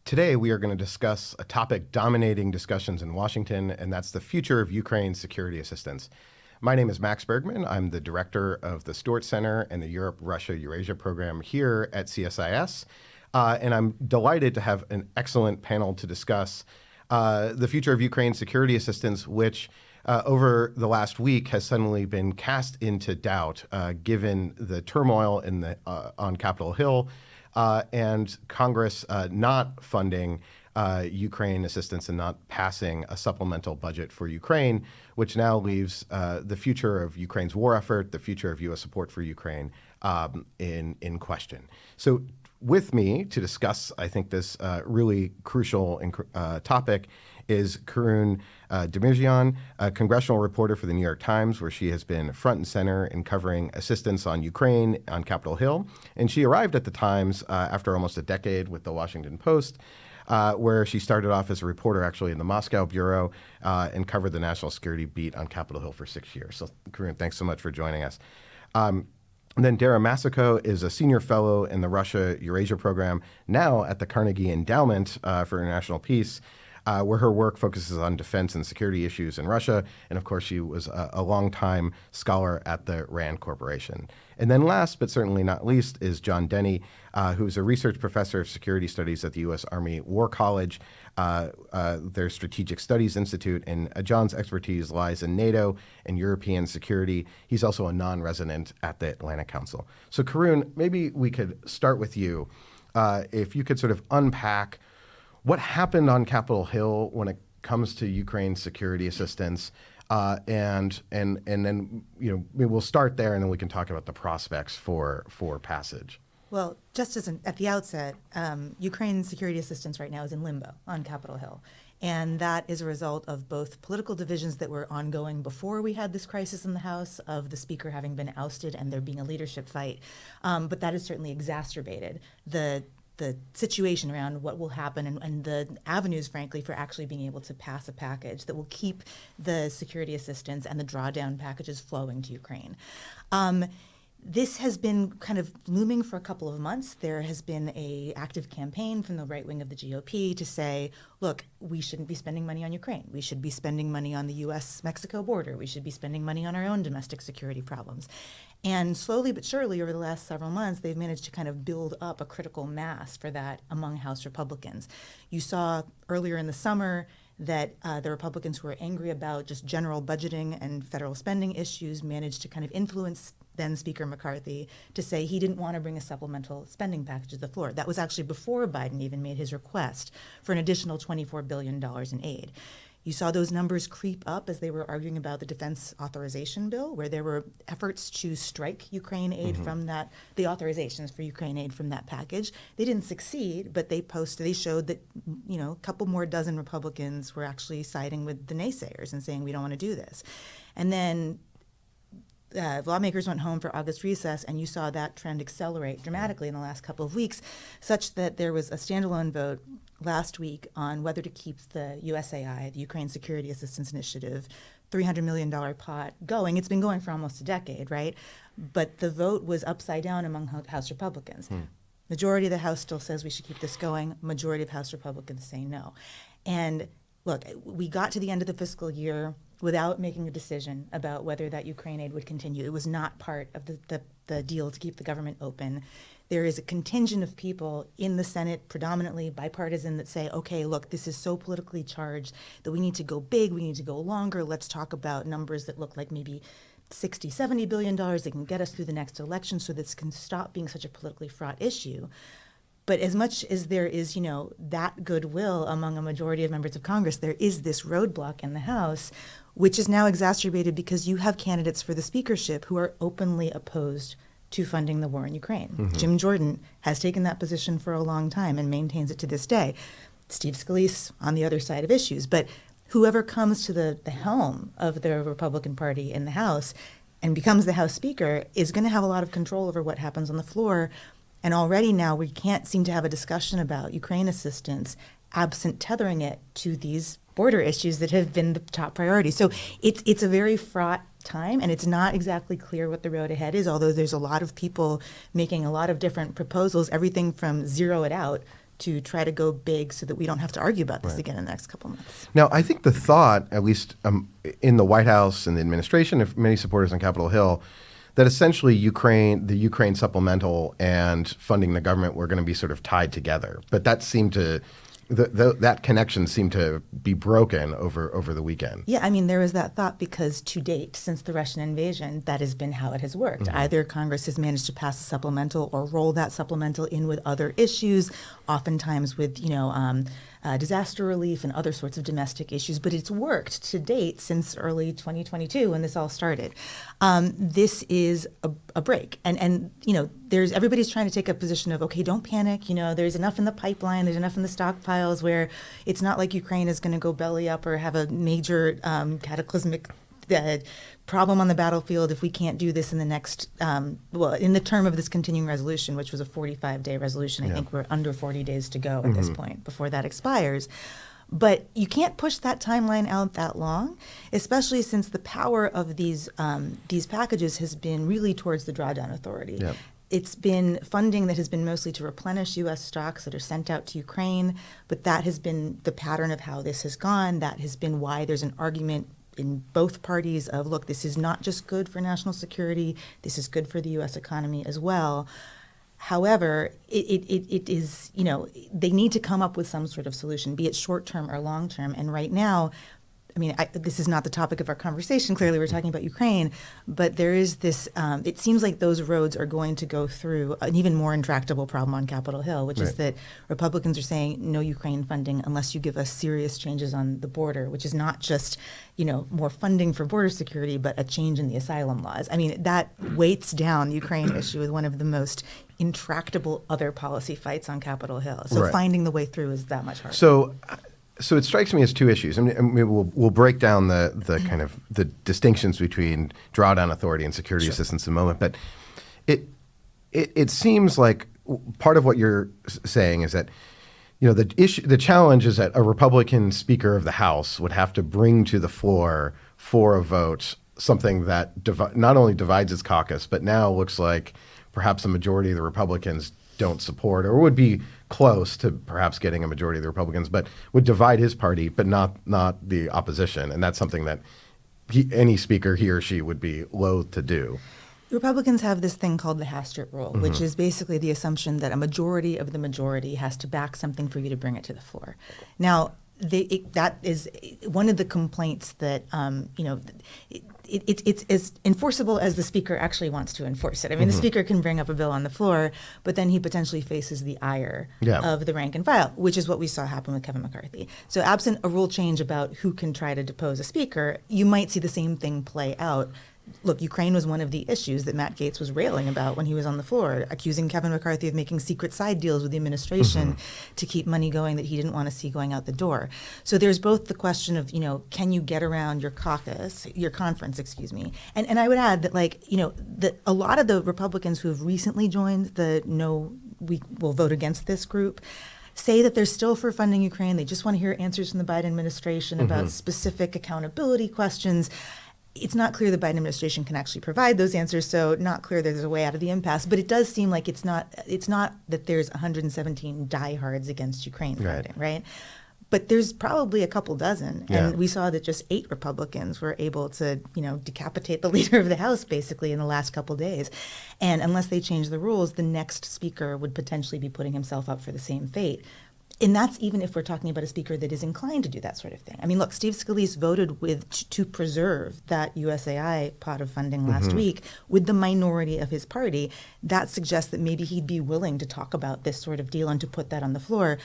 Today, we are going to discuss a topic dominating discussions in Washington, and that's the future of Ukraine's security assistance. My name is Max Bergmann. I'm the director of the Stewart Center and the Europe-Russia Eurasia Program here at CSIS. And I'm delighted to have an excellent panel to discuss the future of Ukraine's security assistance, which over the last week has suddenly been cast into doubt given the turmoil on Capitol Hill and Congress not funding Ukraine assistance and not passing a supplemental budget for Ukraine, which now leaves the future of Ukraine's war effort, the future of U.S. support for Ukraine in question. So with me to discuss, I think, this really crucial topic is Karun Demirjian, a congressional reporter for the New York Times, where she has been front and center in covering assistance on Ukraine on Capitol Hill. And she arrived at the Times after almost a decade with the Washington Post, where she started off as a reporter actually in the Moscow bureau and covered the national security beat on Capitol Hill for 6 years. So Karun, thanks so much for joining us. And then Dara Massicot is a senior fellow in the Russia Eurasia Program, now at the Carnegie Endowment for International Peace, where her work focuses on defense and security issues in Russia. And of course, she was a longtime scholar at the RAND Corporation. And then last, but certainly not least, is John Deni, who's a research professor of security studies at the U.S. Army War College, their Strategic Studies Institute. And John's expertise lies in NATO and European security. He's also a non-resident at the Atlantic Council. So Karun, maybe we could start with you. If you could sort of unpack what happened on Capitol Hill when it comes to Ukraine's security assistance, and then maybe we'll start there, and then we can talk about the prospects for passage. Well, just as at the outset, Ukraine's security assistance right now is in limbo on Capitol Hill. And that is a result of both political divisions that were ongoing before we had this crisis in the House, of the Speaker having been ousted and there being a leadership fight. But that has certainly exacerbated the situation around what will happen and the avenues, frankly, for actually being able to pass a package that will keep the security assistance and the drawdown packages flowing to Ukraine. This has been kind of looming for a couple of months. There has been an active campaign from the right wing of the GOP to say, look, we shouldn't be spending money on Ukraine. We should be spending money on the U.S.-Mexico border. We should be spending money on our own domestic security problems. And slowly but surely, over the last several months, they've managed to kind of build up a critical mass for that among House Republicans. You saw earlier in the summer that the Republicans who were angry about just general budgeting and federal spending issues managed to kind of influence then Speaker McCarthy to say he didn't want to bring a supplemental spending package to the floor. That was actually before Biden even made his request for an additional $24 billion in aid. You saw those numbers creep up as they were arguing about the defense authorization bill, where there were efforts to strike Ukraine aid from that, the authorizations for Ukraine aid from that package. They didn't succeed, but they showed that, a couple more dozen Republicans were actually siding with the naysayers and saying we don't want to do this. And then lawmakers went home for August recess, and you saw that trend accelerate dramatically in the last couple of weeks, such that there was a standalone vote last week on whether to keep the USAI, the Ukraine Security Assistance Initiative, $300 million pot going. It's been going for almost a decade, right? But the vote was upside down among House Republicans. Majority of the House still says we should keep this going. Majority of House Republicans say no. And look, we got to the end of the fiscal year without making a decision about whether that Ukraine aid would continue. It was not part of the deal to keep the government open. There is a contingent of people in the Senate, predominantly bipartisan, that say, okay, look, this is so politically charged that we need to go big, we need to go longer. Let's talk about numbers that look like maybe $60, $70 billion that can get us through the next election so this can stop being such a politically fraught issue. But as much as there is, that goodwill among a majority of members of Congress, there is this roadblock in the House, which is now exacerbated because you have candidates for the speakership who are openly opposed to funding the war in Ukraine. Jim Jordan has taken that position for a long time and maintains it to this day. Steve Scalise on the other side of issues. But whoever comes to the helm of the Republican Party in the House and becomes the House Speaker is going to have a lot of control over what happens on the floor. And already now we can't seem to have a discussion about Ukraine assistance absent tethering it to these border issues that have been the top priority. So it's a very fraught time, and it's not exactly clear what the road ahead is, although there's a lot of people making a lot of different proposals, everything from zero it out to try to go big so that we don't have to argue about this again in the next couple months. Now, I think the thought, at least in the White House and the administration, of many supporters on Capitol Hill, that essentially the Ukraine supplemental and funding the government were going to be sort of tied together. But that seemed to, that connection seemed to be broken over the weekend. Yeah, I mean, there was that thought because to date, since the Russian invasion, that has been how it has worked. Either Congress has managed to pass a supplemental or roll that supplemental in with other issues, oftentimes with, disaster relief and other sorts of domestic issues, but it's worked to date since early 2022 when this all started. This is a break, and everybody's trying to take a position of, okay, don't panic. There's enough in the pipeline, there's enough in the stockpiles where it's not like Ukraine is going to go belly up or have a major cataclysmic problem on the battlefield if we can't do this in the next, in the term of this continuing resolution, which was a 45-day resolution. I think we're under 40 days to go at this point before that expires. But you can't push that timeline out that long, especially since the power of these packages has been really towards the drawdown authority. Yep. It's been funding that has been mostly to replenish U.S. stocks that are sent out to Ukraine, but that has been the pattern of how this has gone. That has been why there's an argument in both parties of, look, this is not just good for national security, this is good for the U.S. economy as well. However, it is, they need to come up with some sort of solution, be it short-term or long-term. And right now, this is not the topic of our conversation. Clearly, we're talking about Ukraine, but there is this, it seems like those roads are going to go through an even more intractable problem on Capitol Hill, which is that Republicans are saying no Ukraine funding unless you give us serious changes on the border, which is not just, more funding for border security, but a change in the asylum laws. That weights down the Ukraine issue with one of the most intractable other policy fights on Capitol Hill. So finding the way through is that much harder. So it strikes me as two issues. Maybe we'll break down the kind of the distinctions between drawdown authority and security assistance in a moment. But it seems like part of what you're saying is that the challenge is that a Republican Speaker of the House would have to bring to the floor for a vote something that not only divides its caucus, but now looks like perhaps a majority of the Republicans don't support, or would be close to perhaps getting a majority of the Republicans, but would divide his party, but not the opposition. And that's something that any speaker, he or she, would be loath to do. Republicans have this thing called the Hastert rule, which is basically the assumption that a majority of the majority has to back something for you to bring it to the floor. Now, that is one of the complaints that, it's as enforceable as the speaker actually wants to enforce it. The speaker can bring up a bill on the floor, but then he potentially faces the ire of the rank and file, which is what we saw happen with Kevin McCarthy. So absent a rule change about who can try to depose a speaker, you might see the same thing play out. Look, Ukraine was one of the issues that Matt Gaetz was railing about when he was on the floor, accusing Kevin McCarthy of making secret side deals with the administration to keep money going that he didn't want to see going out the door. So there's both the question of, can you get around your conference, and I would add that, that a lot of the Republicans who have recently joined the no, we will vote against this group, say that they're still for funding Ukraine. They just want to hear answers from the Biden administration about specific accountability questions. It's not clear the Biden administration can actually provide those answers, so not clear there's a way out of the impasse. But it does seem like it's not that there's 117 diehards against Ukraine funding, right? But there's probably a couple dozen, and we saw that just 8 Republicans were able to, decapitate the leader of the House basically in the last couple days. And unless they change the rules, the next speaker would potentially be putting himself up for the same fate. And that's even if we're talking about a speaker that is inclined to do that sort of thing. Look, Steve Scalise voted to preserve that USAI pot of funding last week with the minority of his party. That suggests that maybe he'd be willing to talk about this sort of deal and to put that on the floor.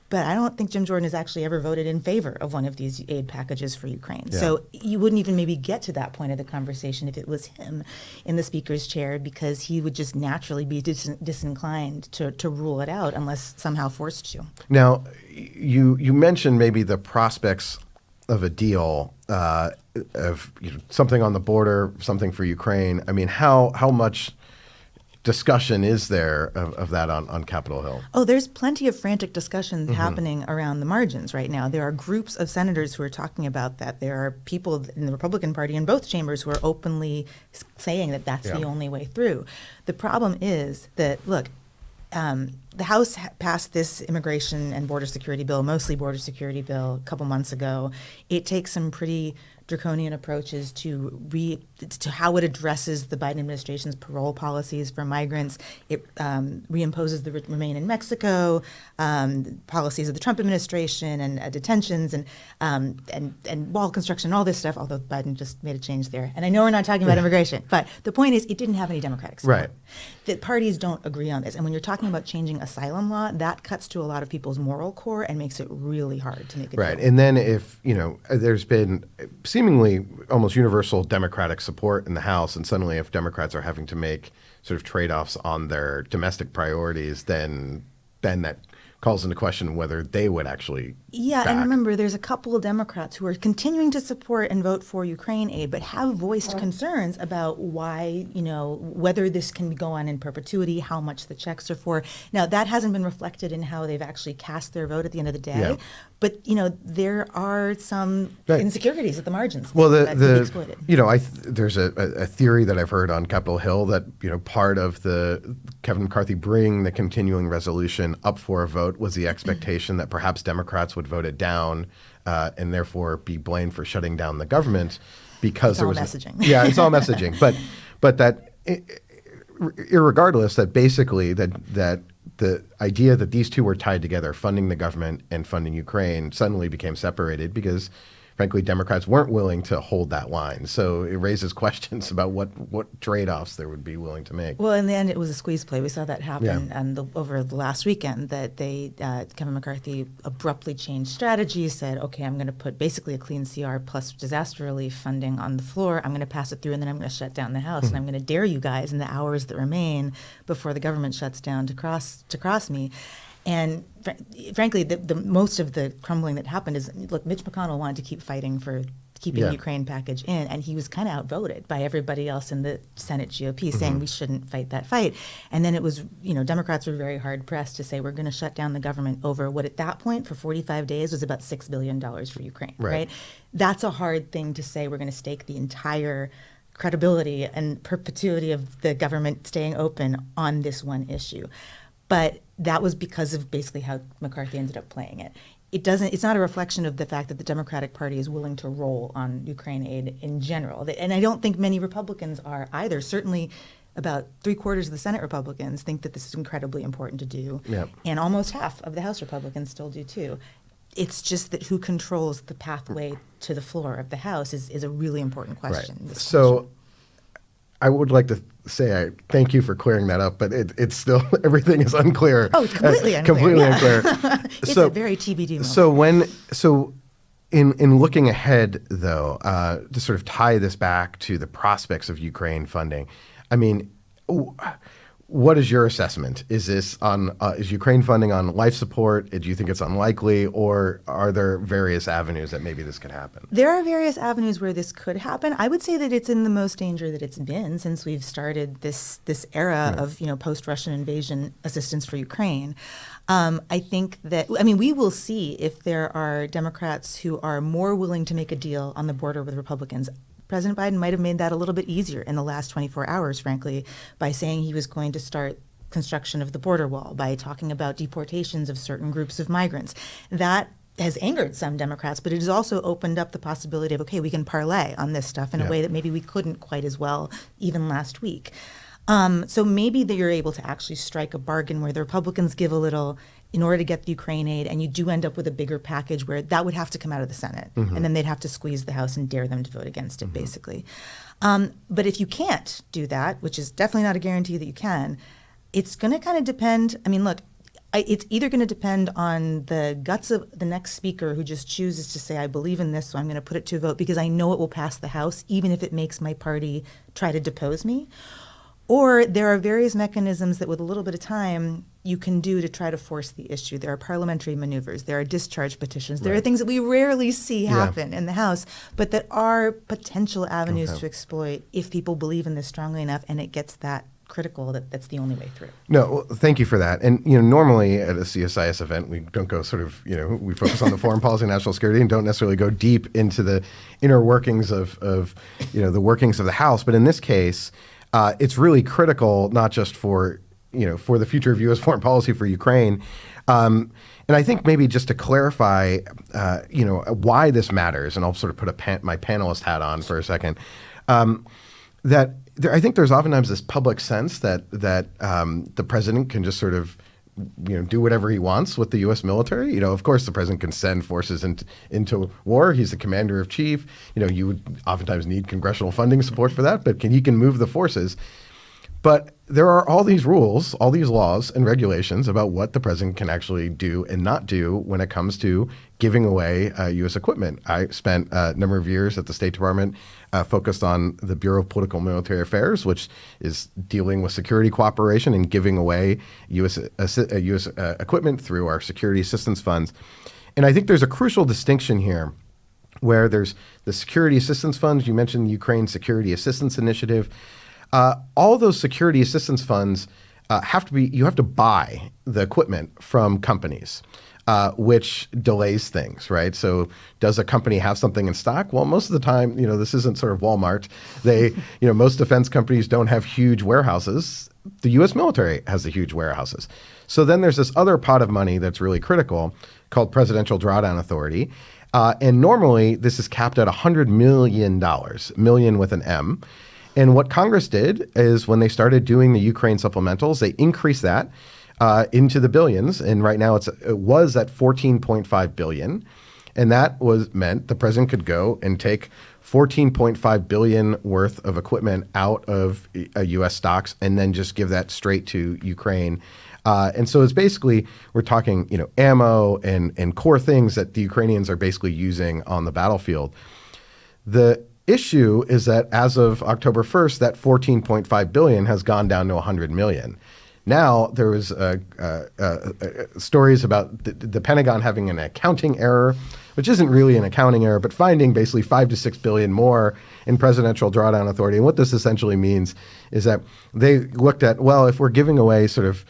But I don't think Jim Jordan has actually ever voted in favor of one of these aid packages for Ukraine. Yeah. So you wouldn't even maybe get to that point of the conversation if it was him in the speaker's chair, because he would just naturally be disinclined to rule it out unless somehow forced to. Now, you mentioned maybe the prospects of a deal, of something on the border, something for Ukraine. How much discussion is there of that on Capitol Hill? Oh, there's plenty of frantic discussions happening around the margins right now. There are groups of senators who are talking about that. There are people in the Republican Party in both chambers who are openly saying that that's the only way through. The problem is that, look, the House passed this immigration and border security bill, mostly border security bill, a couple months ago. It takes some pretty draconian approaches to how it addresses the Biden administration's parole policies for migrants. It reimposes the remain in Mexico policies of the Trump administration and detentions and wall construction and all this stuff. Although Biden just made a change there, and I know we're not talking about immigration, but the point is, it didn't have any Democratic support. Right. That parties don't agree on this, and when you're talking about changing asylum law, that cuts to a lot of people's moral core and makes it really hard to make a Right. deal. And then if, there's been seemingly almost universal Democratic support in the House, and suddenly if Democrats are having to make sort of trade-offs on their domestic priorities, then that calls into question whether they would actually Yeah, back. and remember, there's a couple of Democrats who are continuing to support and vote for Ukraine aid, but have voiced concerns about why, whether this can go on in perpetuity, how much the checks are for. Now, that hasn't been reflected in how they've actually cast their vote at the end of the day, Yeah. but, there are some Right. insecurities at the margins Well, that can be exploited. there's a theory that I've heard on Capitol Hill that part of the Kevin McCarthy bringing the continuing resolution up for a vote was the expectation that perhaps Democrats would vote it down and therefore be blamed for shutting down the government because It's all there was messaging. Yeah, it's all messaging, but that irregardless, that basically that the idea that these two were tied together, funding the government and funding Ukraine, suddenly became separated because, frankly, Democrats weren't willing to hold that line. So it raises questions about what trade-offs they would be willing to make. Well, in the end, it was a squeeze play. We saw that happen over the last weekend, that Kevin McCarthy abruptly changed strategy, said, okay, I'm going to put basically a clean CR plus disaster relief funding on the floor. I'm going to pass it through, and then I'm going to shut down the House, and I'm going to dare you guys in the hours that remain before the government shuts down to cross me. And frankly, the most of the crumbling that happened is, look, Mitch McConnell wanted to keep fighting for keeping the Ukraine package in, and he was kind of outvoted by everybody else in the Senate GOP saying we shouldn't fight that fight. And then it was, Democrats were very hard pressed to say we're going to shut down the government over what at that point for 45 days was about $6 billion for Ukraine, right? That's a hard thing to say. We're going to stake the entire credibility and perpetuity of the government staying open on this one issue. But that was because of basically how McCarthy ended up playing it. It's not a reflection of the fact that the Democratic Party is willing to roll on Ukraine aid in general. And I don't think many Republicans are either. Certainly about 3/4 of the Senate Republicans think that this is incredibly important to do. Yep. And almost half of the House Republicans still do too. It's just that who controls the pathway to the floor of the House is a really important question. Right. This So I would like to say I thank you for clearing that up, but it's still everything is unclear. Oh, it's completely unclear. Completely yeah. unclear. It's a very TBD moment. So in looking ahead, though, to sort of tie this back to the prospects of Ukraine funding, I mean, what is your assessment? Is this is Ukraine funding on life support? Do you think it's unlikely, or are there various avenues that maybe this could happen? There are various avenues where this could happen. I would say that it's in the most danger that it's been since we've started this era of post-Russian invasion assistance for Ukraine. I think that we will see if there are Democrats who are more willing to make a deal on the border with Republicans. President Biden might have made that a little bit easier in the last 24 hours, frankly, by saying he was going to start construction of the border wall, by talking about deportations of certain groups of migrants. That has angered some Democrats, but it has also opened up the possibility of, okay, we can parlay on this stuff in a way that maybe we couldn't quite as well even last week. So maybe that you're able to actually strike a bargain where the Republicans give a little in order to get the Ukraine aid, and you do end up with a bigger package where that would have to come out of the Senate, and then they'd have to squeeze the House and dare them to vote against it, basically. But if you can't do that, which is definitely not a guarantee that you can, it's going to kind of depend. It's either going to depend on the guts of the next speaker who just chooses to say, I believe in this, so I'm going to put it to a vote because I know it will pass the House, even if it makes my party try to depose me. Or there are various mechanisms that with a little bit of time you can do to try to force the issue. There are parliamentary maneuvers. There are discharge petitions. There are things that we rarely see happen in the House, but that are potential avenues to exploit if people believe in this strongly enough and it gets that critical that that's the only way through. No, well, thank you for that. And normally at a CSIS event, we don't go sort of, we focus on the foreign policy and national security and don't necessarily go deep into the inner workings of the workings of the House. But in this case, it's really critical not just for for the future of U.S. foreign policy for Ukraine. And I think maybe just to clarify, why this matters, and I'll sort of put my panelist hat on for a second, I think there's oftentimes this public sense that the president can just sort of do whatever he wants with the U.S. military. Of course, the president can send forces into war. He's the commander of chief. You would oftentimes need congressional funding support for that, but he can move the forces. But there are all these rules, all these laws and regulations about what the president can actually do and not do when it comes to giving away U.S. equipment. I spent a number of years at the State Department focused on the Bureau of Political and Military Affairs, which is dealing with security cooperation and giving away U.S. Equipment through our security assistance funds. And I think there's a crucial distinction here where there's the security assistance funds. You mentioned the Ukraine Security Assistance Initiative. All those security assistance funds you have to buy the equipment from companies, which delays things, right? So does a company have something in stock? Well, most of the time, this isn't sort of Walmart. Most defense companies don't have huge warehouses. The U.S. military has the huge warehouses. So then there's this other pot of money that's really critical called Presidential Drawdown Authority. And normally this is capped at $100 million, million with an M. And what Congress did is when they started doing the Ukraine supplementals, they increased that into the billions. And right now it was at $14.5 billion. And that meant the president could go and take $14.5 billion worth of equipment out of U.S. stocks and then just give that straight to Ukraine. And so it's basically, we're talking, ammo and core things that the Ukrainians are basically using on the battlefield. The issue is that as of October 1st, that $14.5 billion has gone down to $100 million. Now, there was stories about the Pentagon having an accounting error, which isn't really an accounting error, but finding basically $5 to $6 billion more in Presidential Drawdown Authority. And what this essentially means is that they looked at, well, if we're giving away sort of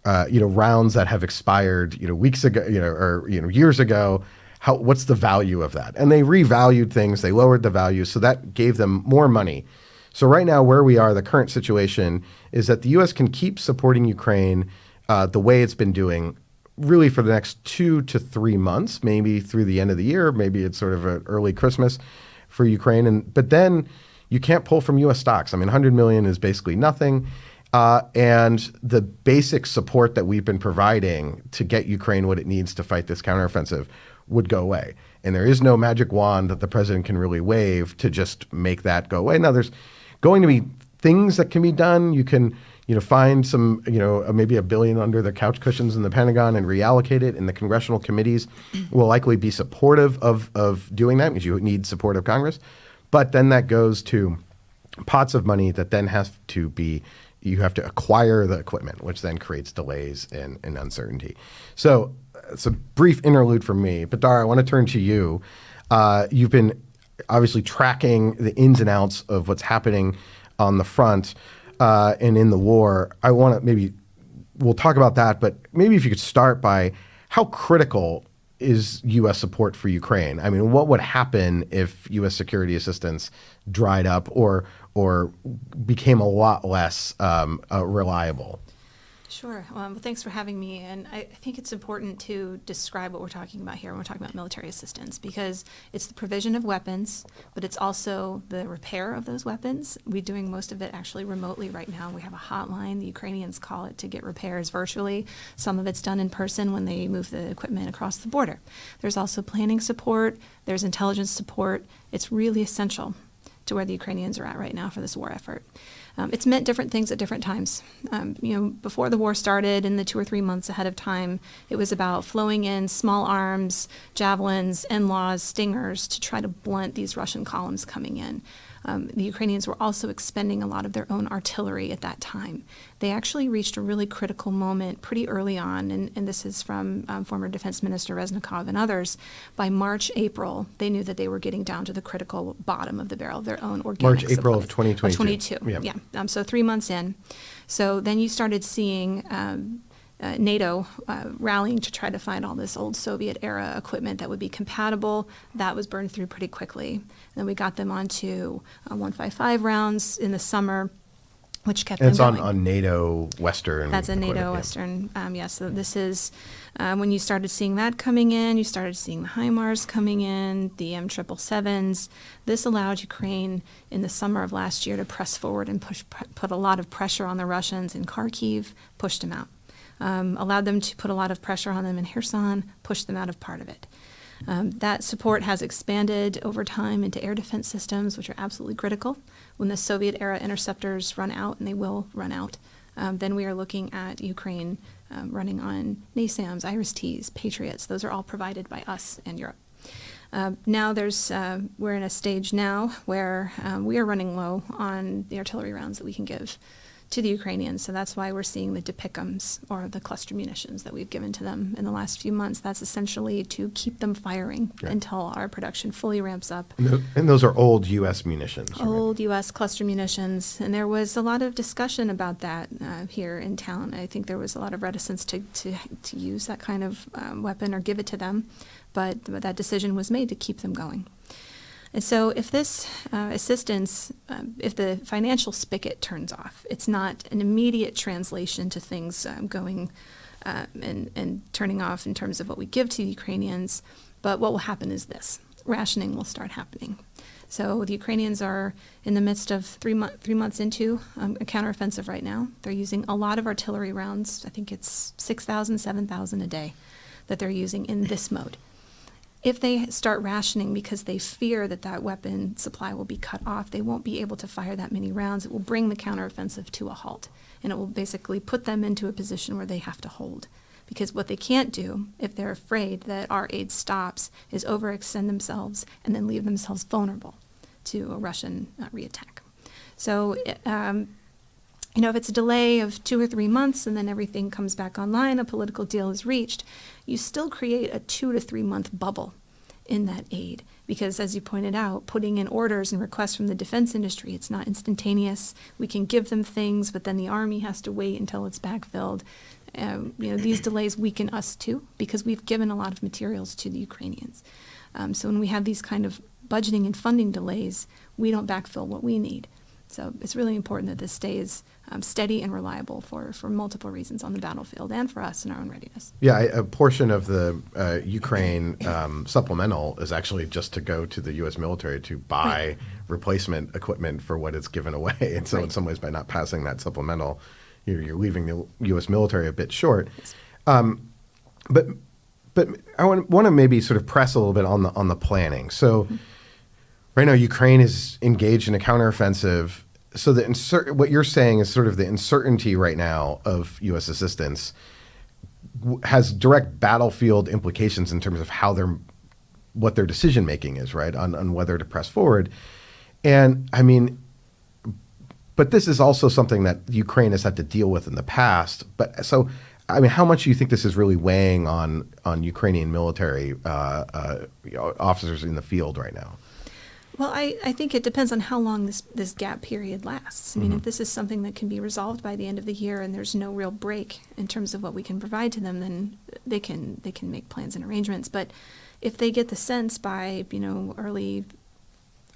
rounds that have expired weeks ago, or years ago, what's the value of that? And they revalued things, they lowered the value, so that gave them more money. So right now where we are, the current situation is that the U.S. can keep supporting Ukraine the way it's been doing really for the next 2 to 3 months, maybe through the end of the year, maybe it's sort of an early Christmas for Ukraine. But then you can't pull from U.S. stocks. I mean, $100 million is basically nothing. And the basic support that we've been providing to get Ukraine what it needs to fight this counteroffensive would go away. And there is no magic wand that the president can really wave to just make that go away. Now, there's going to be things that can be done. You can, find some, maybe $1 billion under the couch cushions in the Pentagon and reallocate it. And the congressional committees will likely be supportive of doing that because you need support of Congress. But then that goes to pots of money that then has to be, you have to acquire the equipment, which then creates delays and uncertainty. So it's a brief interlude from me, but Dara, I want to turn to you. You've been obviously tracking the ins and outs of what's happening on the front and in the war. I want to we'll talk about that, but maybe if you could start by how critical is U.S. support for Ukraine? I mean, what would happen if U.S. security assistance dried up or became a lot less reliable? Sure. Well, thanks for having me. And I think it's important to describe what we're talking about here when we're talking about military assistance, because it's the provision of weapons, but it's also the repair of those weapons. We're doing most of it actually remotely right now. We have a hotline, the Ukrainians call it, to get repairs virtually. Some of it's done in person when they move the equipment across the border. There's also planning support. There's intelligence support. It's really essential to where the Ukrainians are at right now for this war effort. It's meant different things at different times. Before the war started, in the 2 or 3 months ahead of time, it was about flowing in small arms, javelins, NLAWs, Stingers to try to blunt these Russian columns coming in. The Ukrainians were also expending a lot of their own artillery at that time. They actually reached a really critical moment pretty early on, and this is from former Defense Minister Reznikov and others. By March, April, they knew that they were getting down to the critical bottom of the barrel of their own organic March, April supplies. of 2022. 22, yeah. So 3 months in. So then you started seeing NATO rallying to try to find all this old Soviet-era equipment that would be compatible. That was burned through pretty quickly. Then we got them onto 155 rounds in the summer. which kept And them it's going. on NATO Western. That's a NATO equipment, yeah. Western, yes. So this is, when you started seeing that coming in, you started seeing the HIMARS coming in, the M777s. This allowed Ukraine in the summer of last year to press forward and put a lot of pressure on the Russians in Kharkiv, pushed them out. Allowed them to put a lot of pressure on them in Kherson, pushed them out of part of it. That support has expanded over time into air defense systems, which are absolutely critical. When the Soviet-era interceptors run out, and they will run out, then we are looking at Ukraine running on NASAMS, IRIS-Ts, Patriots. Those are all provided by us and Europe. Now we're in a stage now where we are running low on the artillery rounds that we can give to the Ukrainians. So that's why we're seeing the DPICMs, or the cluster munitions that we've given to them in the last few months. That's essentially to keep them firing until our production fully ramps up. And those are old U.S. munitions. right? Old U.S. cluster munitions. And there was a lot of discussion about that here in town. I think there was a lot of reticence to use that kind of weapon or give it to them. But that decision was made to keep them going. And so if this assistance, if the financial spigot turns off, it's not an immediate translation to things going and turning off in terms of what we give to the Ukrainians. But what will happen is this: rationing will start happening. So the Ukrainians are in the midst of 3 months into a counteroffensive right now. They're using a lot of artillery rounds. I think it's 6,000, 7,000 a day that they're using in this mode. If they start rationing because they fear that that weapon supply will be cut off, they won't be able to fire that many rounds. It will bring the counteroffensive to a halt, and it will basically put them into a position where they have to hold. Because what they can't do, if they're afraid that our aid stops, is overextend themselves and then leave themselves vulnerable to a Russian reattack. So, if it's a delay of 2 or 3 months and then everything comes back online, a political deal is reached, you still create a 2 to 3 month bubble in that aid. Because as you pointed out, putting in orders and requests from the defense industry, it's not instantaneous. We can give them things, but then the Army has to wait until it's backfilled. These delays weaken us too, because we've given a lot of materials to the Ukrainians. So when we have these kind of budgeting and funding delays, we don't backfill what we need. So it's really important that this stays steady and reliable for multiple reasons on the battlefield and for us in our own readiness. Yeah, a portion of the Ukraine supplemental is actually just to go to the U.S. military to buy replacement equipment for what it's given away. And so in some ways, by not passing that supplemental, you're leaving the U.S. military a bit short. But I want to maybe sort of press a little bit on the planning. So right now, Ukraine is engaged in a counteroffensive. So what you're saying is sort of the uncertainty right now of U.S. assistance has direct battlefield implications in terms of what their decision making is, right, on whether to press forward. And I mean, but this is also something that Ukraine has had to deal with in the past. But so, I mean, how much do you think this is really weighing on Ukrainian military officers in the field right now? Well, I think it depends on how long this gap period lasts. I mean, if this is something that can be resolved by the end of the year and there's no real break in terms of what we can provide to them, then they can make plans and arrangements. But if they get the sense by early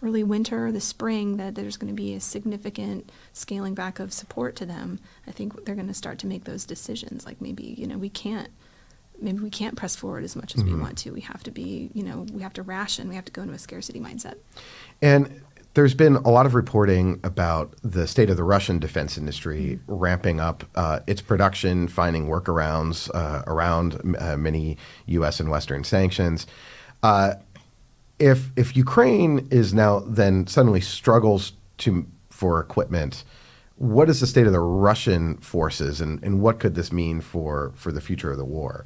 winter or the spring that there's going to be a significant scaling back of support to them, I think they're going to start to make those decisions. Like maybe we can't press forward as much as we want to. We have to we have to ration. We have to go into a scarcity mindset. And there's been a lot of reporting about the state of the Russian defense industry ramping up its production, finding workarounds around many U.S. and Western sanctions. If Ukraine is now then suddenly struggles for equipment, what is the state of the Russian forces, and what could this mean for the future of the war?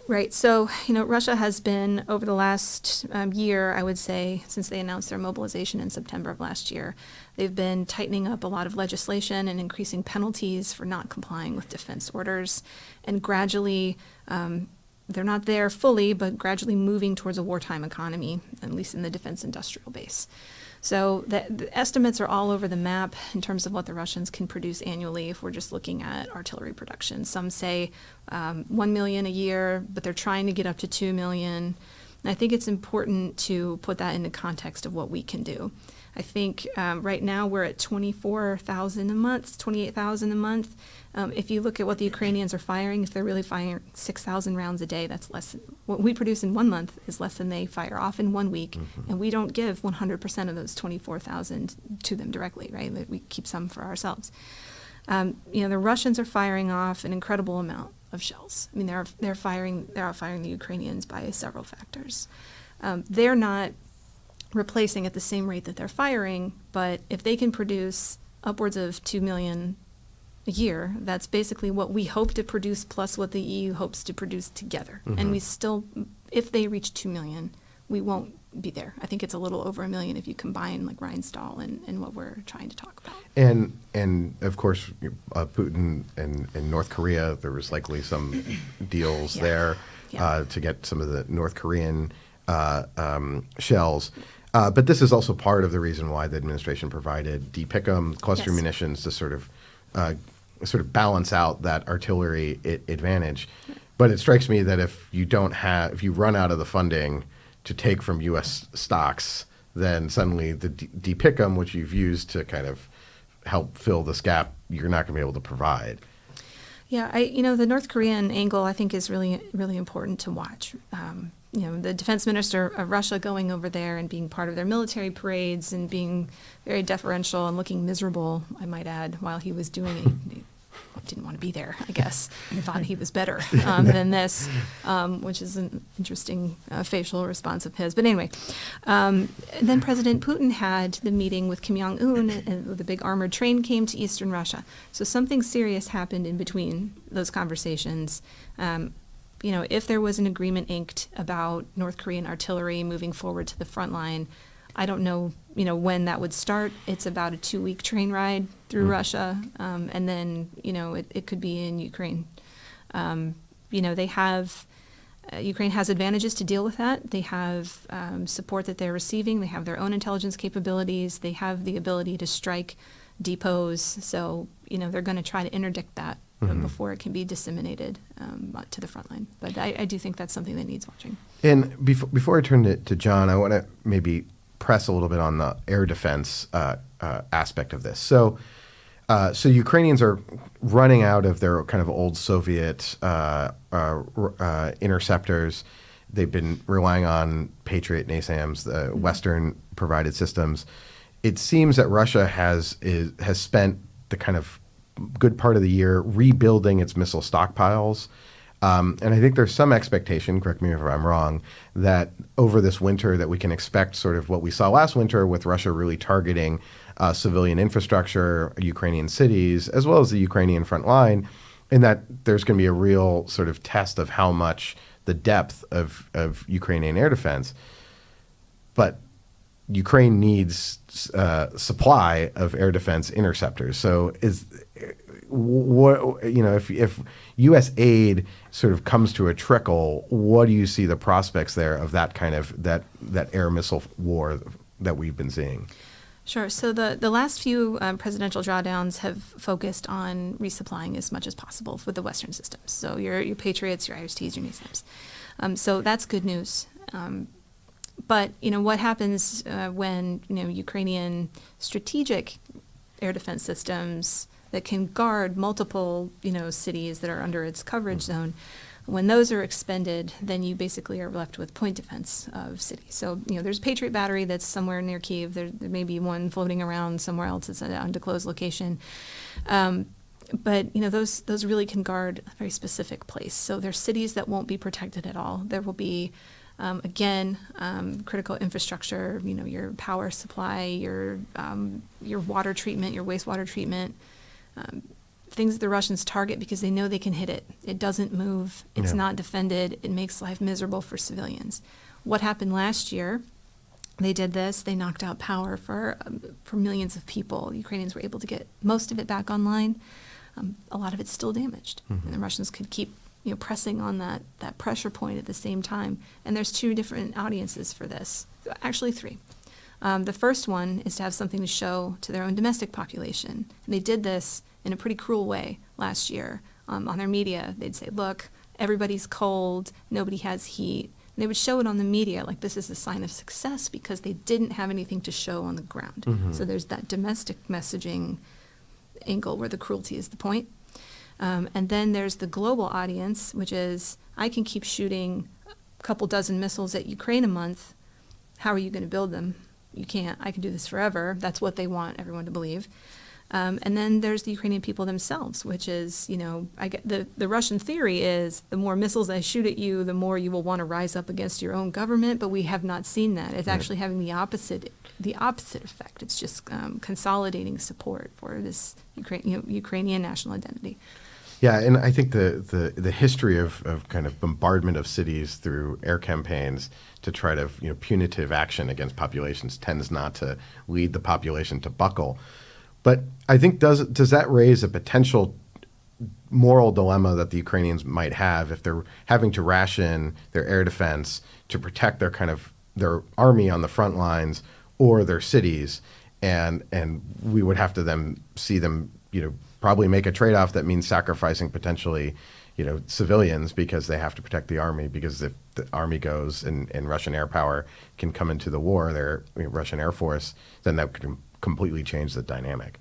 Right. So, Russia has been, over the last year, I would say, since they announced their mobilization in September of last year, they've been tightening up a lot of legislation and increasing penalties for not complying with defense orders. And gradually, they're not there fully, but gradually moving towards a wartime economy, at least in the defense industrial base. So the estimates are all over the map in terms of what the Russians can produce annually if we're just looking at artillery production. Some say 1 million a year, but they're trying to get up to 2 million. And I think it's important to put that into context of what we can do. I think right now we're at 24,000 a month, 28,000 a month. If you look at what the Ukrainians are firing, if they're really firing 6,000 rounds a day, that's less. What we produce in 1 month is less than they fire off in 1 week, and we don't give 100% of those 24,000 to them directly, right? We keep some for ourselves. The Russians are firing off an incredible amount of shells. I mean, they're outfiring the Ukrainians by several factors. They're not replacing at the same rate that they're firing, but if they can produce upwards of 2 million a year, that's basically what we hope to produce plus what the EU hopes to produce together. And we still, if they reach 2 million, we won't be there. I think it's a little over 1 million if you combine like Rheinstahl and what we're trying to talk about. And of course, Putin and North Korea, there was likely some deals there to get some of the North Korean shells. But this is also part of the reason why the administration provided DPICM cluster munitions to sort of balance out that artillery advantage. But it strikes me that if you run out of the funding to take from U.S. stocks, then suddenly the DPICM, which you've used to kind of help fill this gap, you're not going to be able to provide. Yeah, the North Korean angle I think is really, really important to watch. The defense minister of Russia going over there and being part of their military parades and being very deferential and looking miserable, I might add, while he was doing it. He didn't want to be there, I guess. He thought he was better than this, which is an interesting facial response of his. But anyway, then President Putin had the meeting with Kim Jong-un, and the big armored train came to eastern Russia. So something serious happened in between those conversations. If there was an agreement inked about North Korean artillery moving forward to the front line, I don't know, when that would start. It's about a 2-week train ride through Russia, and then, it could be in Ukraine. They have, Ukraine has advantages to deal with that. They have support that they're receiving. They have their own intelligence capabilities. They have the ability to strike depots. So, they're going to try to interdict that before it can be disseminated to the front line. But I do think that's something that needs watching. And before I turn it to John, I want to maybe press a little bit on the air defense aspect of this. So Ukrainians are running out of their kind of old Soviet interceptors. They've been relying on Patriot NASAMS, the Western provided systems. It seems that Russia has spent the kind of good part of the year rebuilding its missile stockpiles. And I think there's some expectation, correct me if I'm wrong, that over this winter that we can expect sort of what we saw last winter with Russia really targeting civilian infrastructure, Ukrainian cities, as well as the Ukrainian front line, and that there's going to be a real sort of test of how much the depth of Ukrainian air defense. But Ukraine needs supply of air defense interceptors. So if U.S. aid sort of comes to a trickle, what do you see the prospects there of that kind of that air missile war that we've been seeing? Sure. So the last few presidential drawdowns have focused on resupplying as much as possible with the Western systems. So your Patriots, your IRSTs, your NASAMS. So that's good news. But what happens when Ukrainian strategic air defense systems that can guard multiple cities that are under its coverage zone, when those are expended, then you basically are left with point defense of cities. So there's a Patriot battery that's somewhere near Kyiv. There may be one floating around somewhere else. It's an undisclosed location. But those really can guard a very specific place. So there's cities that won't be protected at all. There will be critical infrastructure, your power supply, your water treatment, your wastewater treatment, things that the Russians target because they know they can hit it. It doesn't move. It's not defended. It makes life miserable for civilians. What happened last year? They did this. They knocked out power for millions of people. The Ukrainians were able to get most of it back online. A lot of it's still damaged, and the Russians could keep pressing on that pressure point at the same time. And there's 2 different audiences for this. Actually 3. The first one is to have something to show to their own domestic population. And they did this in a pretty cruel way last year. On their media, they'd say, look, everybody's cold, nobody has heat, They would show it on the media like this is a sign of success because they didn't have anything to show on the ground. So there's that domestic messaging angle where the cruelty is the point. And then there's the global audience, which is I can keep shooting a couple dozen missiles at Ukraine a month. How are you going to build them? You can't. I can do this forever. That's what they want everyone to believe. And then there's the Ukrainian people themselves, which is, I get the Russian theory is the more missiles I shoot at you, the more you will want to rise up against your own government. But we have not seen that. It's actually having the opposite effect. It's just consolidating support for this Ukrainian national identity. Yeah, and I think the history of kind of bombardment of cities through air campaigns to try to punitive action against populations tends not to lead the population to buckle. But I think does that raise a potential moral dilemma that the Ukrainians might have if they're having to ration their air defense to protect their army on the front lines or their cities, and we would have to then see them probably make a trade-off that means sacrificing potentially civilians because they have to protect the army, because if the army goes and Russian air power can come into the war, their Russian Air Force, then that could completely change the dynamic.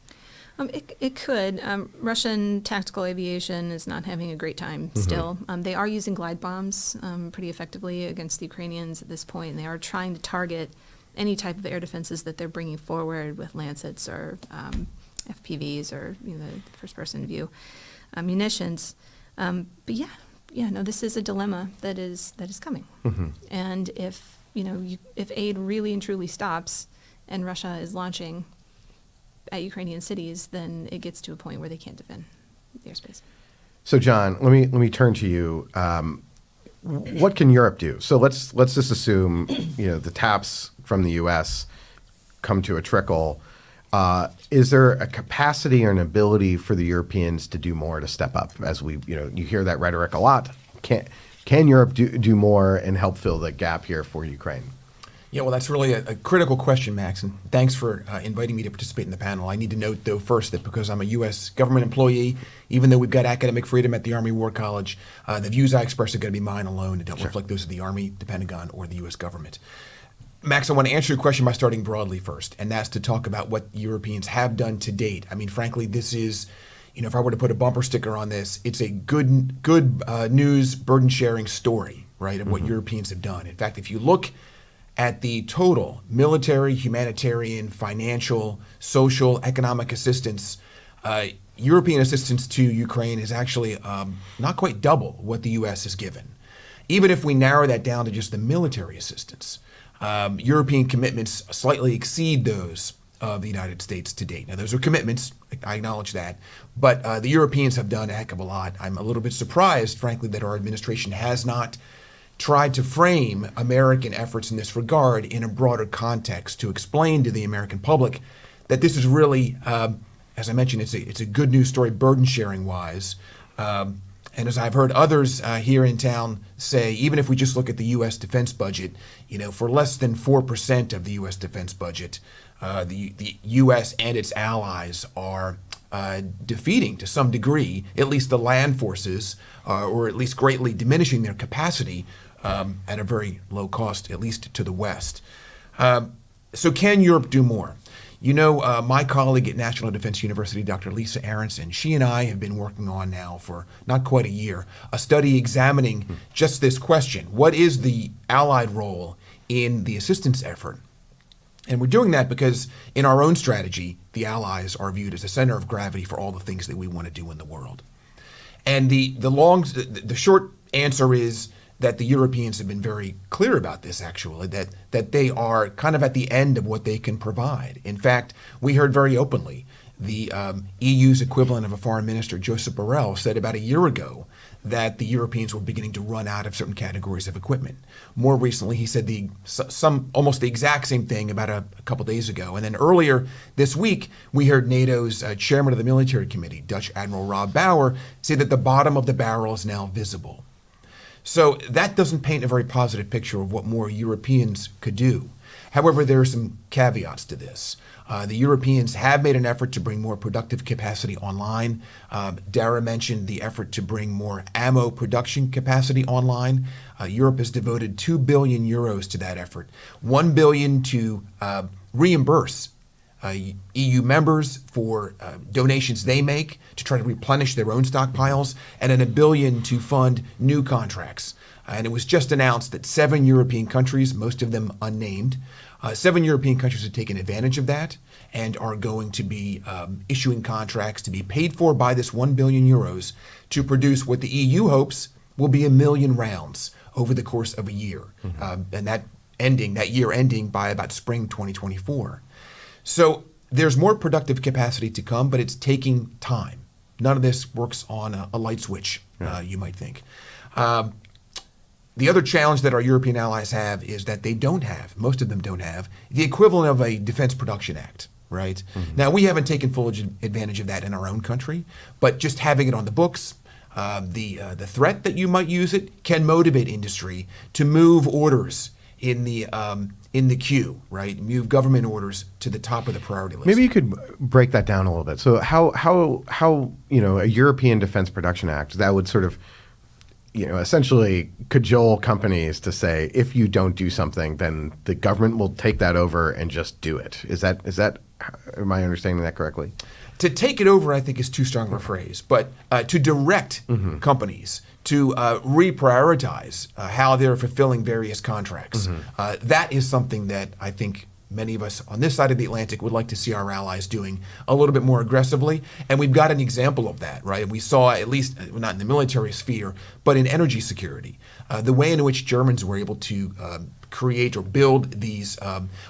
It could. Russian tactical aviation is not having a great time still. They are using glide bombs pretty effectively against the Ukrainians at this point, and they are trying to target any type of air defenses that they're bringing forward with Lancets or FPVs or the first-person view munitions. But this is a dilemma that is coming. And if if aid really and truly stops, and Russia is launching at Ukrainian cities, then it gets to a point where they can't defend the airspace. So, John, let me turn to you. What can Europe do? So let's just assume the taps from the U.S. come to a trickle. Is there a capacity or an ability for the Europeans to do more, to step up? As you hear that rhetoric a lot. Can Europe do more and help fill the gap here for Ukraine? Yeah, well, that's really a critical question, Max, and thanks for inviting me to participate in the panel. I need to note, though, first that because I'm a U.S. government employee, even though we've got academic freedom at the Army War College, the views I express are going to be mine alone and don't reflect those of the Army, the Pentagon, or the U.S. government. Max, I want to answer your question by starting broadly first, and that's to talk about what Europeans have done to date. I mean, frankly, this is, if I were to put a bumper sticker on this, it's a good news burden-sharing story, right, of what Europeans have done. In fact, if you look at the total military, humanitarian, financial, social, economic assistance, European assistance to Ukraine is actually not quite double what the U.S. has given. Even if we narrow that down to just the military assistance, European commitments slightly exceed those of the United States to date. Now, those are commitments, I acknowledge that, but the Europeans have done a heck of a lot. I'm a little bit surprised, frankly, that our administration has not tried to frame American efforts in this regard in a broader context to explain to the American public that this is really, as I mentioned, it's a good news story burden sharing wise. And as I've heard others here in town say, even if we just look at the U.S. defense budget, for less than 4% of the U.S. defense budget, the U.S. and its allies are defeating to some degree, at least the land forces, or at least greatly diminishing their capacity at a very low cost, at least to the West. So can Europe do more? My colleague at National Defense University, Dr. Lisa Aronson, she and I have been working on now for not quite a year, a study examining just this question. What is the Allied role in the assistance effort? And we're doing that because in our own strategy, the Allies are viewed as the center of gravity for all the things that we want to do in the world. And the short answer is that the Europeans have been very clear about this, actually, that they are kind of at the end of what they can provide. In fact, we heard very openly the EU's equivalent of a foreign minister, Josep Borrell, said about a year ago that the Europeans were beginning to run out of certain categories of equipment. More recently, he said almost the exact same thing about a couple days ago. And then earlier this week, we heard NATO's chairman of the military committee, Dutch Admiral Rob Bauer, say that the bottom of the barrel is now visible. So that doesn't paint a very positive picture of what more Europeans could do. However, there are some caveats to this. The Europeans have made an effort to bring more productive capacity online. Dara mentioned the effort to bring more ammo production capacity online. Europe has devoted 2 billion euros to that effort. 1 billion to reimburse EU members for donations they make to try to replenish their own stockpiles, and then 1 billion to fund new contracts. And it was just announced that 7 European countries, most of them unnamed, 7 European countries have taken advantage of that and are going to be issuing contracts to be paid for by this 1 billion euros to produce what the EU hopes will be 1 million rounds over the course of a year. And that year ending by about spring 2024. So there's more productive capacity to come, but it's taking time. None of this works on a light switch, you might think. The other challenge that our European allies have is that they don't have, most of them don't have, the equivalent of a Defense Production Act, right? Now, we haven't taken full advantage of that in our own country, but just having it on the books, the threat that you might use it can motivate industry to move orders in the queue, right? Move government orders to the top of the priority list. Maybe you could break that down a little bit. So how a European Defense Production Act that would sort of essentially cajole companies to say, if you don't do something, then the government will take that over and just do it. Is that am I understanding that correctly? To take it over, I think, is too strong of a phrase, but to direct companies to reprioritize how they're fulfilling various contracts, that is something that I think many of us on this side of the Atlantic would like to see our allies doing a little bit more aggressively. And we've got an example of that, right? We saw, at least not in the military sphere, but in energy security, the way in which Germans were able to create or build these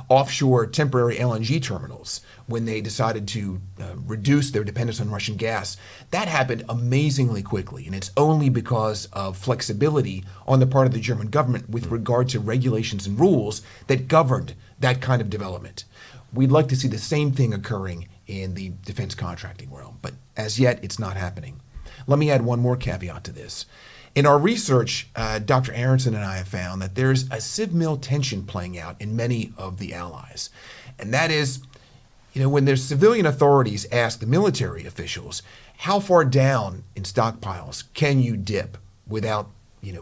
offshore temporary LNG terminals when they decided to reduce their dependence on Russian gas. That happened amazingly quickly, and it's only because of flexibility on the part of the German government with regard to regulations and rules that governed that kind of development. We'd like to see the same thing occurring in the defense contracting realm, but as yet, it's not happening. Let me add one more caveat to this. In our research, Dr. Aronson and I have found that there's a civ-mil tension playing out in many of the allies. And that is, when there's civilian authorities ask the military officials, how far down in stockpiles can you dip without,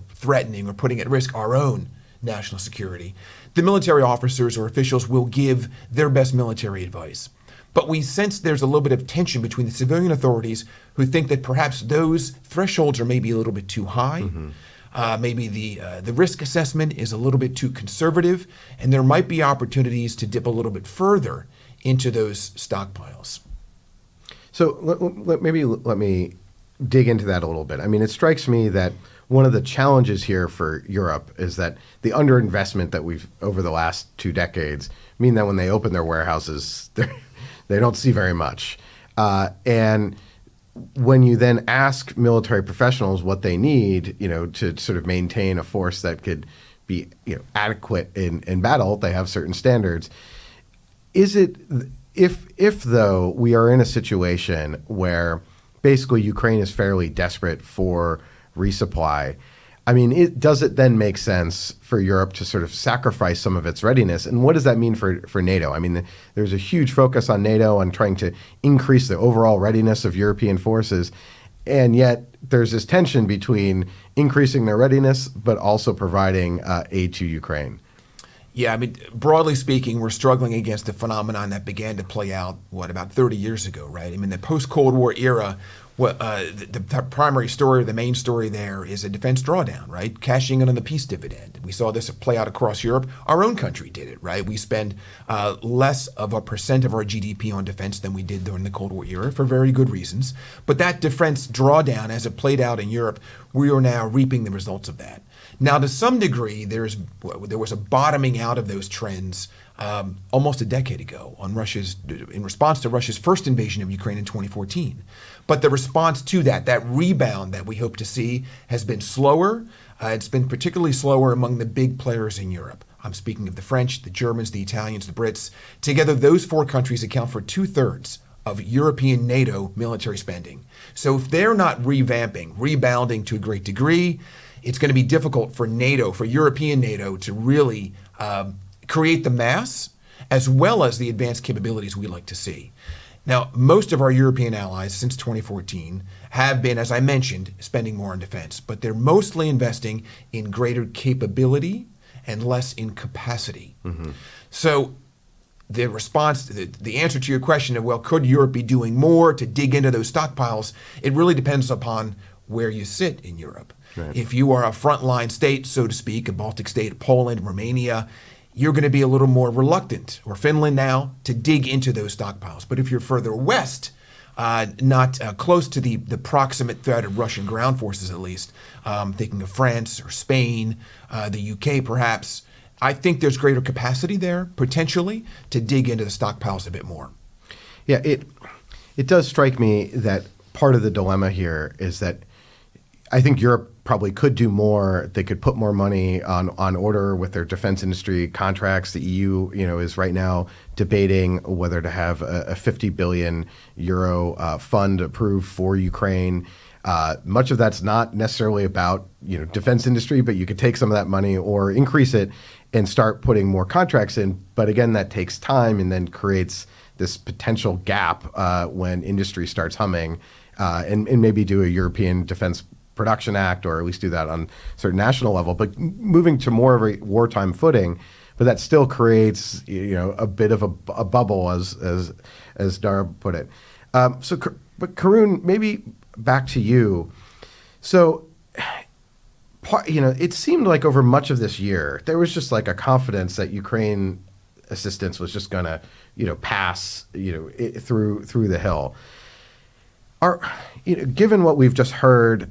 threatening or putting at risk our own national security? The military officers or officials will give their best military advice. But we sense there's a little bit of tension between the civilian authorities who think that perhaps those thresholds are maybe a little bit too high. Maybe the risk assessment is a little bit too conservative, and there might be opportunities to dip a little bit further into those stockpiles. So let me dig into that a little bit. I mean, it strikes me that one of the challenges here for Europe is that the underinvestment that we've over the last 2 decades mean that when they open their warehouses, they don't see very much. And when you then ask military professionals what they need, to sort of maintain a force that could be, adequate in battle, they have certain standards. Is it, if though we are in a situation where basically Ukraine is fairly desperate for resupply, I mean, does it then make sense for Europe to sort of sacrifice some of its readiness? And what does that mean for NATO? I mean, there's a huge focus on NATO on trying to increase the overall readiness of European forces. And yet there's this tension between increasing their readiness, but also providing aid to Ukraine. Yeah, I mean, broadly speaking, we're struggling against a phenomenon that began to play out, about 30 years ago, right? I mean, the post-Cold War era, the primary story, the main story there is a defense drawdown, right? Cashing in on the peace dividend. We saw this play out across Europe. Our own country did it, right? We spend less of a percent of our GDP on defense than we did during the Cold War era for very good reasons. But that defense drawdown, as it played out in Europe, we are now reaping the results of that. Now, to some degree, there was a bottoming out of those trends almost a decade ago in response to Russia's first invasion of Ukraine in 2014. But the response to that rebound that we hope to see, has been slower. It's been particularly slower among the big players in Europe. I'm speaking of the French, the Germans, the Italians, the Brits. Together, those 4 countries account for 2/3 of European NATO military spending. So if they're not rebounding to a great degree, it's going to be difficult for NATO, for European NATO, to really create the mass as well as the advanced capabilities we like to see. Now, most of our European allies since 2014 have been, as I mentioned, spending more on defense, but they're mostly investing in greater capability and less in capacity. So the response, the answer to your question of, well, could Europe be doing more to dig into those stockpiles? It really depends upon where you sit in Europe. Right. If you are a frontline state, so to speak, a Baltic state, Poland, Romania, you're going to be a little more reluctant, or Finland now, to dig into those stockpiles. But if you're further west, not close to the proximate threat of Russian ground forces at least, thinking of France or Spain, the UK perhaps, I think there's greater capacity there, potentially, to dig into the stockpiles a bit more. Yeah, it does strike me that part of the dilemma here is that I think Europe probably could do more. They could put more money on order with their defense industry contracts. The EU, is right now debating whether to have a 50 billion euro fund approved for Ukraine. Much of that's not necessarily about defense industry, but you could take some of that money or increase it and start putting more contracts in. But again, that takes time and then creates this potential gap when industry starts humming, and maybe do a European Defense Production Act, or at least do that on certain national level, but moving to more of a wartime footing. But that still creates a bit of a bubble, as Dara put it. But Karun, maybe back to you. So, it seemed like over much of this year there was just like a confidence that Ukraine assistance was just going to pass through the hill. Given what we've just heard,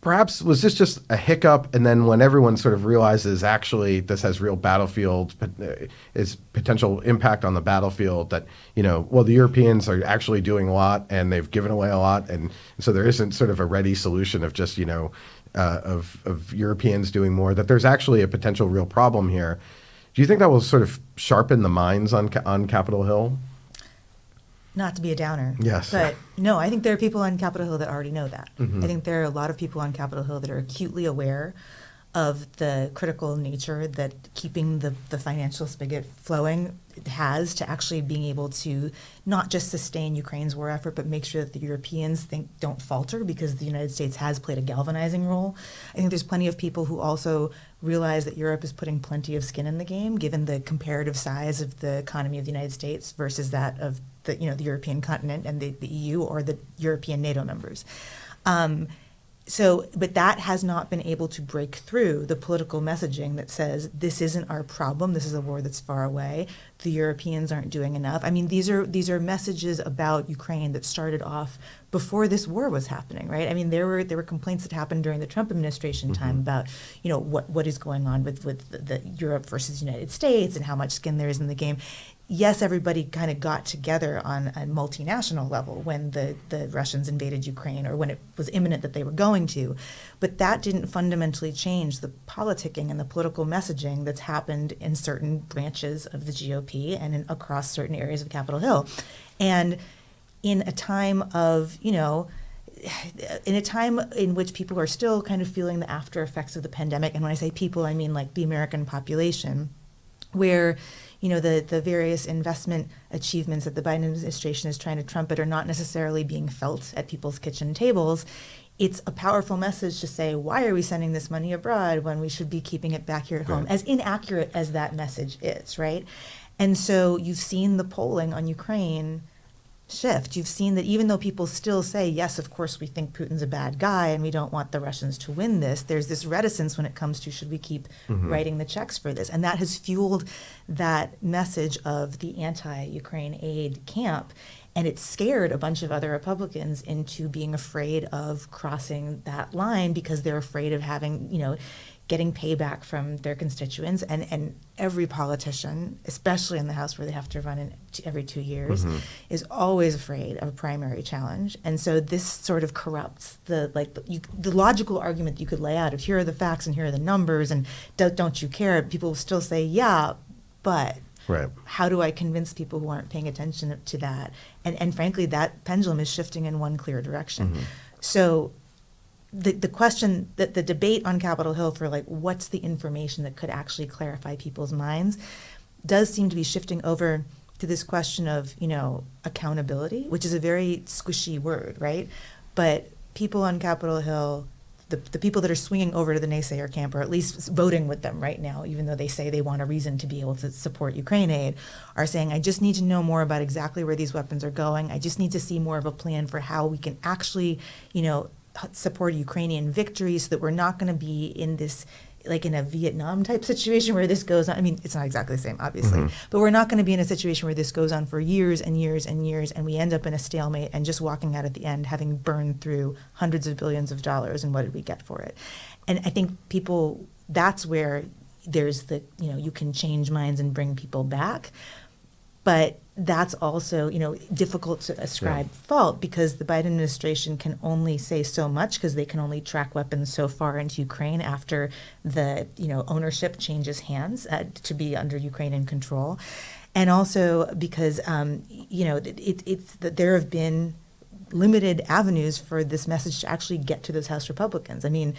perhaps was this just a hiccup, and then when everyone sort of realizes actually this has real is potential impact on the battlefield, that the Europeans are actually doing a lot and they've given away a lot, and so there isn't sort of a ready solution of just of Europeans doing more, that there's actually a potential real problem here. Do you think that will sort of sharpen the minds on Capitol Hill? Not to be a downer. Yes. But no, I think there are people on Capitol Hill that already know that. I think there are a lot of people on Capitol Hill that are acutely aware of the critical nature that keeping the financial spigot flowing has to actually being able to not just sustain Ukraine's war effort, but make sure that the Europeans don't falter, because the United States has played a galvanizing role. I think there's plenty of people who also realize that Europe is putting plenty of skin in the game, given the comparative size of the economy of the United States versus that of the European continent and the EU or the European NATO members. But that has not been able to break through the political messaging that says this isn't our problem. This is a war that's far away. The Europeans aren't doing enough. I mean, these are messages about Ukraine that started off before this war was happening, right? I mean, there were complaints that happened during the Trump administration time about what is going on with the Europe versus the United States and how much skin there is in the game. Yes, everybody kind of got together on a multinational level when the Russians invaded Ukraine, or when it was imminent that they were going to. But that didn't fundamentally change the politicking and the political messaging that's happened in certain branches of the GOP and across certain areas of Capitol Hill. And in a time of, in a time in which people are still kind of feeling the after effects of the pandemic, and when I say people, I mean like the American population, where the various investment achievements that the Biden administration is trying to trumpet are not necessarily being felt at people's kitchen tables. It's a powerful message to say, why are we sending this money abroad when we should be keeping it back here at home? As inaccurate as that message is, right? And so you've seen the polling on Ukraine shift. You've seen that even though people still say, yes, of course, we think Putin's a bad guy and we don't want the Russians to win this, there's this reticence when it comes to, should we keep writing the checks for this? And that has fueled that message of the anti-Ukraine aid camp. And it scared a bunch of other Republicans into being afraid of crossing that line, because they're afraid of having, getting payback from their constituents. And every politician, especially in the House where they have to run in every 2 years, is always afraid of a primary challenge. And so this sort of corrupts the logical argument that you could lay out of, here are the facts and here are the numbers and don't you care? People will still say, yeah, but how do I convince people who aren't paying attention to that? And frankly, that pendulum is shifting in one clear direction. So the question that the debate on Capitol Hill for like what's the information that could actually clarify people's minds does seem to be shifting over to this question of, accountability, which is a very squishy word, right? But people on Capitol Hill, the people that are swinging over to the naysayer camp, or at least voting with them right now, even though they say they want a reason to be able to support Ukraine aid, are saying, I just need to know more about exactly where these weapons are going. I just need to see more of a plan for how we can actually, support Ukrainian victory so that we're not going to be in this, like in a Vietnam type situation where this goes on. I mean, it's not exactly the same, obviously, but we're not going to be in a situation where this goes on for years and years and years, and we end up in a stalemate and just walking out at the end having burned through hundreds of billions of dollars, and what did we get for it? And I think that's where there's you can change minds and bring people back. But that's also, difficult to ascribe fault, because the Biden administration can only say so much, because they can only track weapons so far into Ukraine after the, ownership changes hands to be under Ukrainian control. And also because, it's that there have been limited avenues for this message to actually get to those House Republicans. I mean,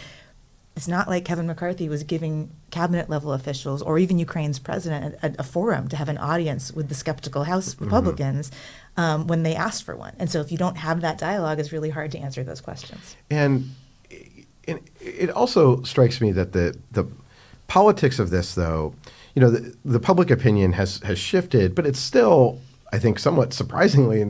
it's not like Kevin McCarthy was giving cabinet level officials or even Ukraine's president a forum to have an audience with the skeptical House Republicans when they asked for one. And so if you don't have that dialogue, it's really hard to answer those questions. And it also strikes me that the politics of this, though, the public opinion has shifted, but it's still, I think, somewhat surprisingly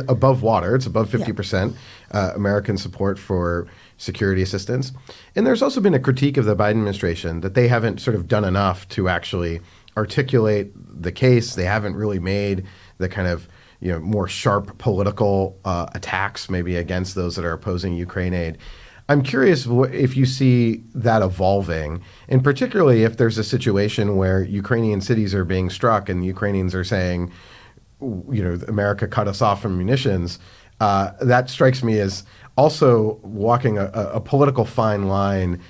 above water. It's above 50% American support for security assistance. And there's also been a critique of the Biden administration that they haven't sort of done enough to actually articulate the case. They haven't really made the kind of more sharp political attacks maybe against those that are opposing Ukraine aid. I'm curious if you see that evolving, and particularly if there's a situation where Ukrainian cities are being struck and Ukrainians are saying, America cut us off from munitions. That strikes me as also walking a political fine line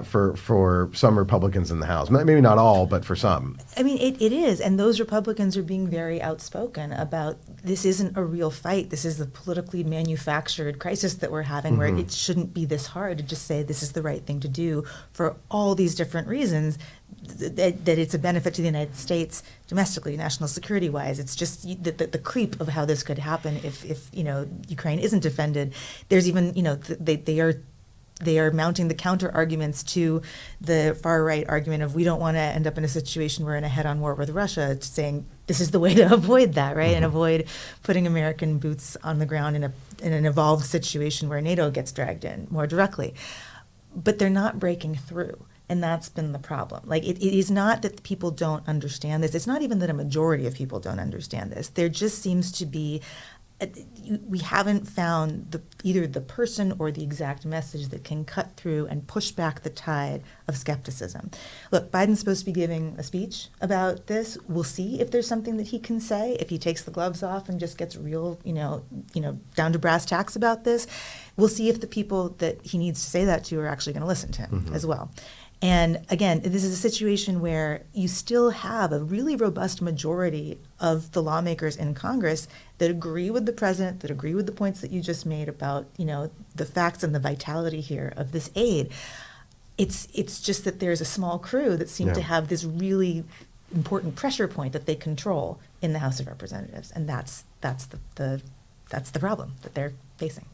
for some Republicans in the House. Maybe not all, but for some. I mean, it is. And those Republicans are being very outspoken about this isn't a real fight. This is a politically manufactured crisis that we're having where it shouldn't be this hard to just say this is the right thing to do for all these different reasons. That it's a benefit to the United States domestically, national security wise. It's just the creep of how this could happen if Ukraine isn't defended. There's even they are mounting the counter arguments to the far right argument of we don't want to end up in a situation where we're in a head-on war with Russia, saying this is the way to avoid that, right? And avoid putting American boots on the ground in an evolved situation where NATO gets dragged in more directly. But they're not breaking through. And that's been the problem. Like, it is not that people don't understand this. It's not even that a majority of people don't understand this. There just seems to be, we haven't found either the person or the exact message that can cut through and push back the tide of skepticism. Look, Biden's supposed to be giving a speech about this. We'll see if there's something that he can say, if he takes the gloves off and just gets real, down to brass tacks about this. We'll see if the people that he needs to say that to are actually going to listen to him as well. And again, this is a situation where you still have a really robust majority of the lawmakers in Congress that agree with the president, that agree with the points that you just made about, the facts and the vitality here of this aid. It's just that there's a small crew that seem to have this really important pressure point that they control in the House of Representatives, and that's the problem that they're facing.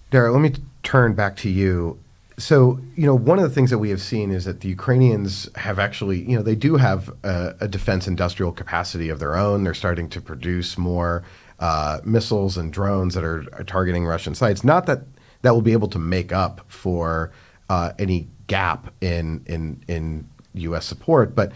Dara, let me turn back to you. So, one of the things that we have seen is that the Ukrainians have actually, they do have a defense industrial capacity of their own. They're starting to produce more missiles and drones that are targeting Russian sites. Not that will be able to make up for any gap in U.S. support, but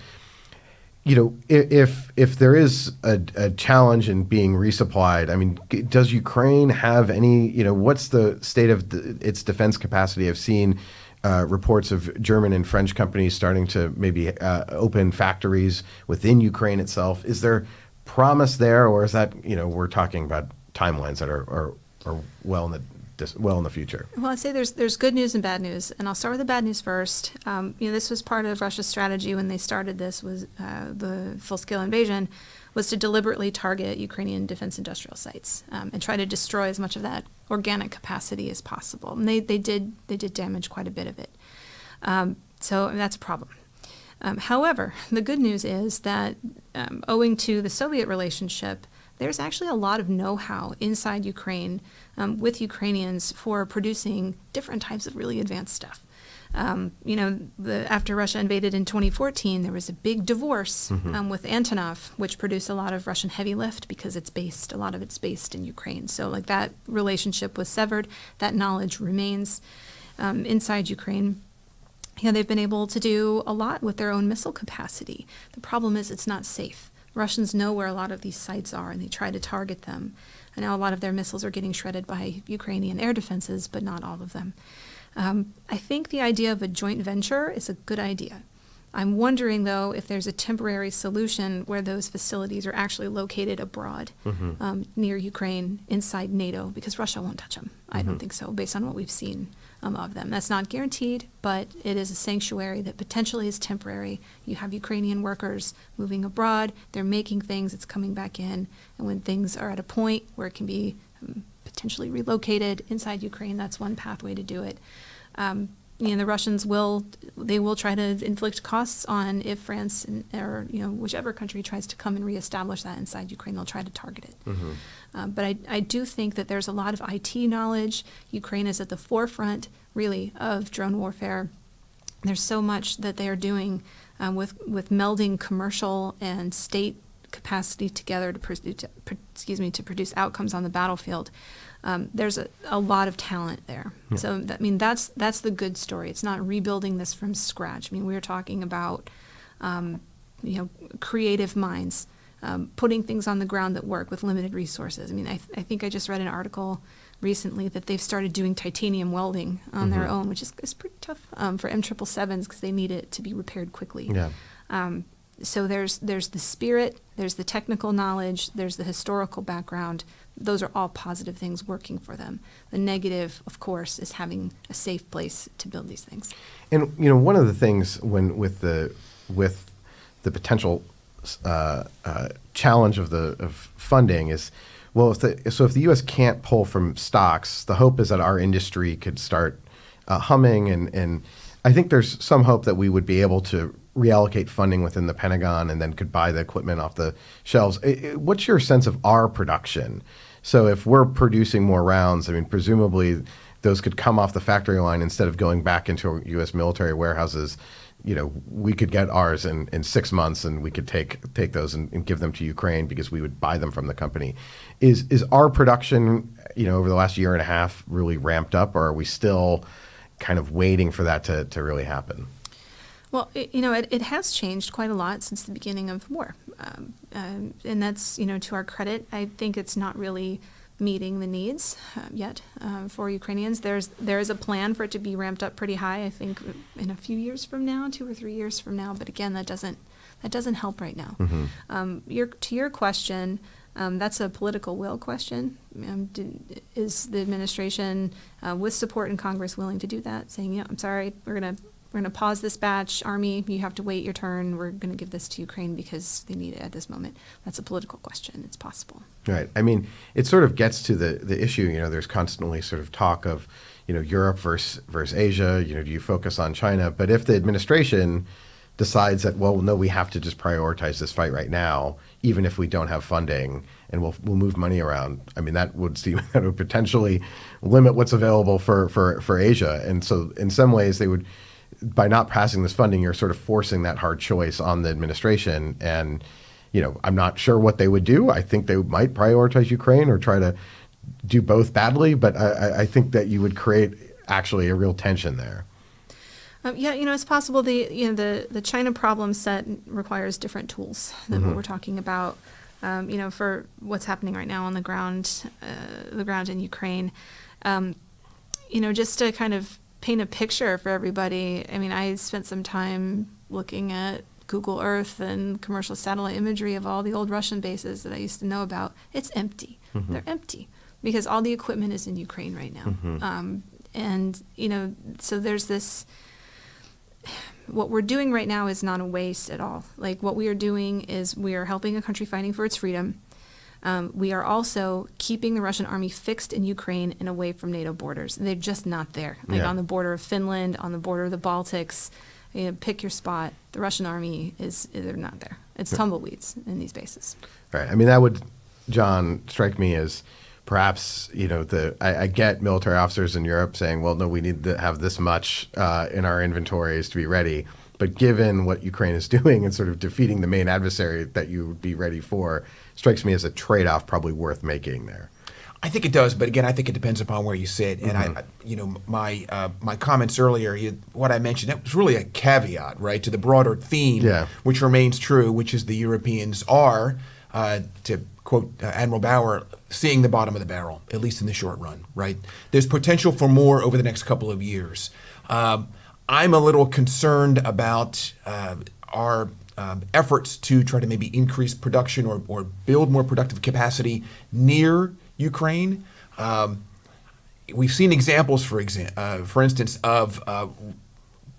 if there is a challenge in being resupplied, I mean, does Ukraine have any, what's the state of its defense capacity? I've seen reports of German and French companies starting to maybe open factories within Ukraine itself. Is there promise there, or is that, we're talking about timelines that are well in the future? Well, I'd say there's good news and bad news, and I'll start with the bad news first. This was part of Russia's strategy when they started this, was the full-scale invasion, was to deliberately target Ukrainian defense industrial sites and try to destroy as much of that organic capacity as possible. And they did damage quite a bit of it. So that's a problem. However, the good news is that owing to the Soviet relationship, there's actually a lot of know-how inside Ukraine with Ukrainians for producing different types of really advanced stuff. After Russia invaded in 2014, there was a big divorce with Antonov, which produced a lot of Russian heavy lift because a lot of it's based in Ukraine. So like that relationship was severed. That knowledge remains inside Ukraine. They've been able to do a lot with their own missile capacity. The problem is it's not safe. Russians know where a lot of these sites are, and they try to target them. And now a lot of their missiles are getting shredded by Ukrainian air defenses, but not all of them. I think the idea of a joint venture is a good idea. I'm wondering, though, if there's a temporary solution where those facilities are actually located abroad, near Ukraine, inside NATO, because Russia won't touch them. I don't think so, based on what we've seen of them. That's not guaranteed, but it is a sanctuary that potentially is temporary. You have Ukrainian workers moving abroad, they're making things, it's coming back in, and when things are at a point where it can be potentially relocated inside Ukraine, that's one pathway to do it. The Russians will try to inflict costs on if France or whichever country tries to come and reestablish that inside Ukraine, they'll try to target it. But I do think that there's a lot of IT knowledge. Ukraine is at the forefront, really, of drone warfare. There's so much that they are doing with melding commercial and state capacity together to produce outcomes on the battlefield. There's a lot of talent there. Yeah. So that's the good story. It's not rebuilding this from scratch. We're talking about creative minds, putting things on the ground that work with limited resources. I think I just read an article recently that they've started doing titanium welding on their own, which is pretty tough for M777s because they need it to be repaired quickly. Yeah. So there's the spirit, there's the technical knowledge, there's the historical background. Those are all positive things working for them. The negative, of course, is having a safe place to build these things. And one of the things with the potential challenge of funding is, well, if the U.S. can't pull from stocks, the hope is that our industry could start humming, and I think there's some hope that we would be able to reallocate funding within the Pentagon and then could buy the equipment off the shelves. What's your sense of our production? So if we're producing more rounds, presumably those could come off the factory line instead of going back into U.S. military warehouses. We could get ours in 6 months, and we could take those and give them to Ukraine because we would buy them from the company. Is our production, over the last year and a half really ramped up, or are we still kind of waiting for that to really happen? Well, it has changed quite a lot since the beginning of the war. And that's, to our credit. I think it's not really meeting the needs yet for Ukrainians. There is a plan for it to be ramped up pretty high, I think, in a few years from now, 2 or 3 years from now. But again, that doesn't help right now. To your question, that's a political will question. Is the administration, with support in Congress, willing to do that? Saying, I'm sorry, we're going to pause this batch. Army, you have to wait your turn. We're going to give this to Ukraine because they need it at this moment. That's a political question. It's possible. Right. It sort of gets to the issue. There's constantly sort of talk of, Europe versus Asia. Do you focus on China? But if the administration decides that, well, no, we have to just prioritize this fight right now, even if we don't have funding, and we'll move money around. That would potentially limit what's available for Asia. And so in some ways they would, by not passing this funding, you're sort of forcing that hard choice on the administration. And, I'm not sure what they would do. I think they might prioritize Ukraine or try to do both badly, but I think that you would create actually a real tension there. It's possible the China problem set requires different tools than what we're talking about. For what's happening right now on the ground in Ukraine. Just to kind of paint a picture for everybody. I spent some time looking at Google Earth and commercial satellite imagery of all the old Russian bases that I used to know about. It's empty. They're empty because all the equipment is in Ukraine right now. So there's this, what we're doing right now is not a waste at all. Like, what we are doing is we are helping a country fighting for its freedom. We are also keeping the Russian army fixed in Ukraine and away from NATO borders. They're just not there. Like, on the border of Finland, on the border of the Baltics, pick your spot. The Russian army they're not there. It's tumbleweeds in these bases. Right. I mean, that would, John, strike me as perhaps, I get military officers in Europe saying, well, no, we need to have this much in our inventories to be ready. But given what Ukraine is doing and sort of defeating the main adversary that you would be ready for, strikes me as a trade-off probably worth making there. I think it does, but again, I think it depends upon where you sit. And my comments earlier, what I mentioned, that was really a caveat, right, to the broader theme, which remains true, which is the Europeans are, to quote Admiral Bauer, seeing the bottom of the barrel, at least in the short run, right? There's potential for more over the next couple of years. I'm a little concerned about our efforts to try to maybe increase production or build more productive capacity near Ukraine. We've seen examples, for instance, of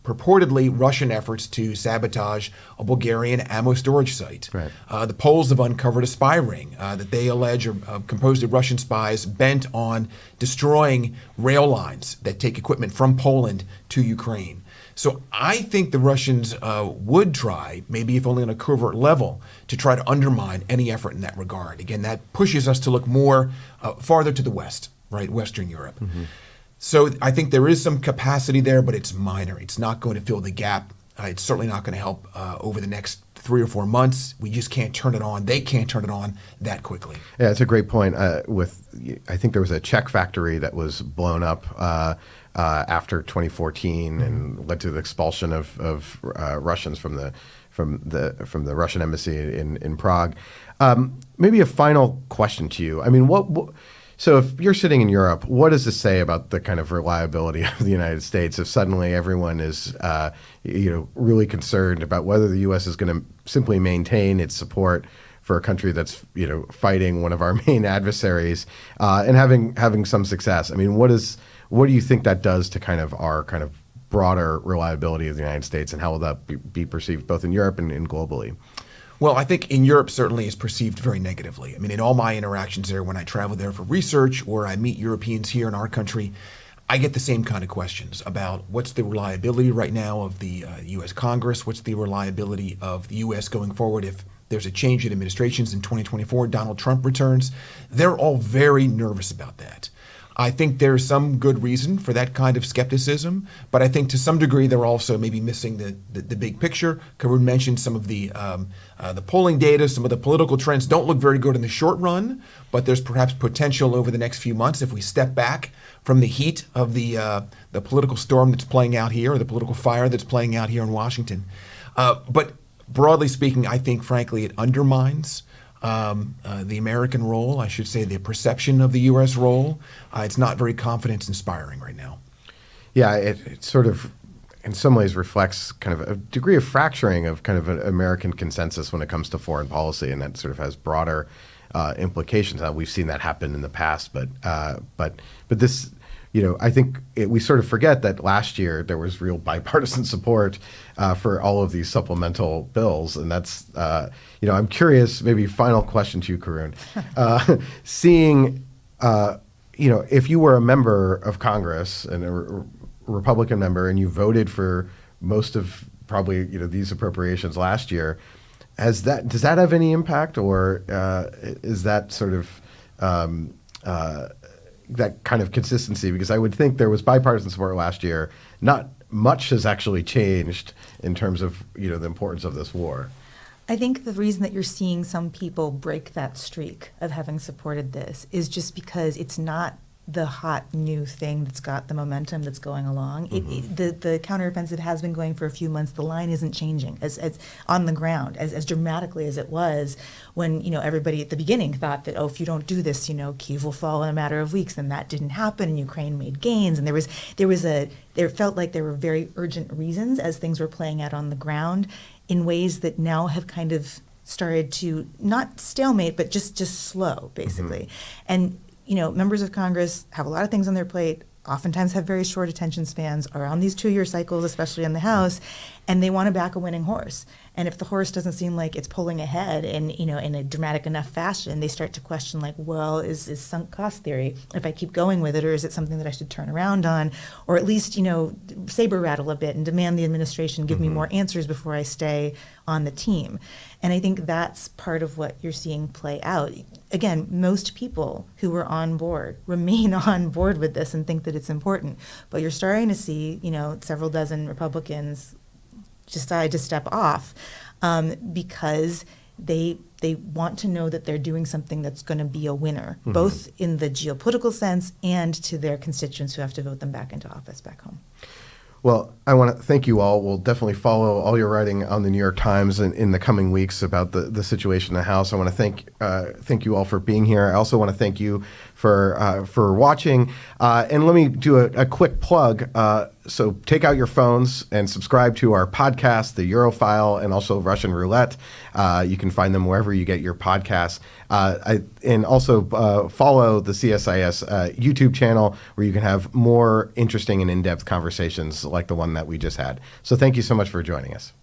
purportedly Russian efforts to sabotage a Bulgarian ammo storage site. Right. The Poles have uncovered a spy ring that they allege are composed of Russian spies bent on destroying rail lines that take equipment from Poland to Ukraine. So I think the Russians would try, maybe if only on a covert level, to try to undermine any effort in that regard. Again, that pushes us to look more farther to the west, right, Western Europe. Mm-hmm. So I think there is some capacity there, but it's minor. It's not going to fill the gap. It's certainly not going to help over the next 3 or 4 months. We just can't turn it on. They can't turn it on that quickly. Yeah, it's a great point. I think there was a Czech factory that was blown up after 2014 and led to the expulsion of Russians from the Russian embassy in Prague. Maybe a final question to you. I mean, so if you're sitting in Europe, what does this say about the kind of reliability of the United States if suddenly everyone is really concerned about whether the U.S. is going to simply maintain its support for a country that's fighting one of our main adversaries and having some success? I mean, what do you think that does to kind of our kind of broader reliability of the United States, and how will that be perceived both in Europe and globally? Well, I think in Europe certainly is perceived very negatively. I mean, in all my interactions there, when I travel there for research or I meet Europeans here in our country, I get the same kind of questions about what's the reliability right now of the U.S. Congress, what's the reliability of the U.S. going forward if there's a change in administrations in 2024, Donald Trump returns. They're all very nervous about that. I think there's some good reason for that kind of skepticism, but I think to some degree they're also maybe missing the big picture. Karun mentioned some of the polling data, some of the political trends don't look very good in the short run, but there's perhaps potential over the next few months if we step back from the heat of the political storm that's playing out here, or the political fire that's playing out here in Washington. But broadly speaking, I think, frankly, it undermines the American role, I should say the perception of the U.S. role. It's not very confidence-inspiring right now. Yeah, it sort of, in some ways, reflects kind of a degree of fracturing of kind of an American consensus when it comes to foreign policy, and that sort of has broader implications. We've seen that happen in the past, but this, I think we sort of forget that last year there was real bipartisan support for all of these supplemental bills, and that's, I'm curious. Maybe final question to you, Karun. Seeing, if you were a member of Congress and a Republican member, and you voted for most of probably these appropriations last year, does that have any impact, or is that sort of that kind of consistency? Because I would think there was bipartisan support last year. Not much has actually changed in terms of the importance of this war. I think the reason that you're seeing some people break that streak of having supported this is just because it's not the hot new thing that's got the momentum that's going along. Mm-hmm. The counteroffensive has been going for a few months. The line isn't changing as on the ground as dramatically as it was when everybody at the beginning thought that, if you don't do this, Kyiv will fall in a matter of weeks. And that didn't happen, and Ukraine made gains. And there felt like there were very urgent reasons as things were playing out on the ground in ways that now have kind of started to not stalemate, but just slow, basically. Mm-hmm. And members of Congress have a lot of things on their plate, oftentimes have very short attention spans, are on these 2-year cycles, especially in the House. and they want to back a winning horse. And if the horse doesn't seem like it's pulling ahead in a dramatic enough fashion, they start to question, like, well, is sunk cost theory, if I keep going with it, or is it something that I should turn around on, or at least, saber rattle a bit and demand the administration give me more answers before I stay on the team. And I think that's part of what you're seeing play out. Again, most people who were on board remain on board with this and think that it's important. But you're starting to see, several dozen Republicans decide to step off because they want to know that they're doing something that's going to be a winner, both in the geopolitical sense and to their constituents who have to vote them back into office back home. Well, I want to thank you all. We'll definitely follow all your writing on the New York Times in the coming weeks about the situation in the House. I want to thank you all for being here. I also want to thank you for watching. And let me do a quick plug. So take out your phones and subscribe to our podcast, The Eurofile, and also Russian Roulette. You can find them wherever you get your podcasts. And also follow the CSIS YouTube channel, where you can have more interesting and in-depth conversations like the one that we just had. So thank you so much for joining us.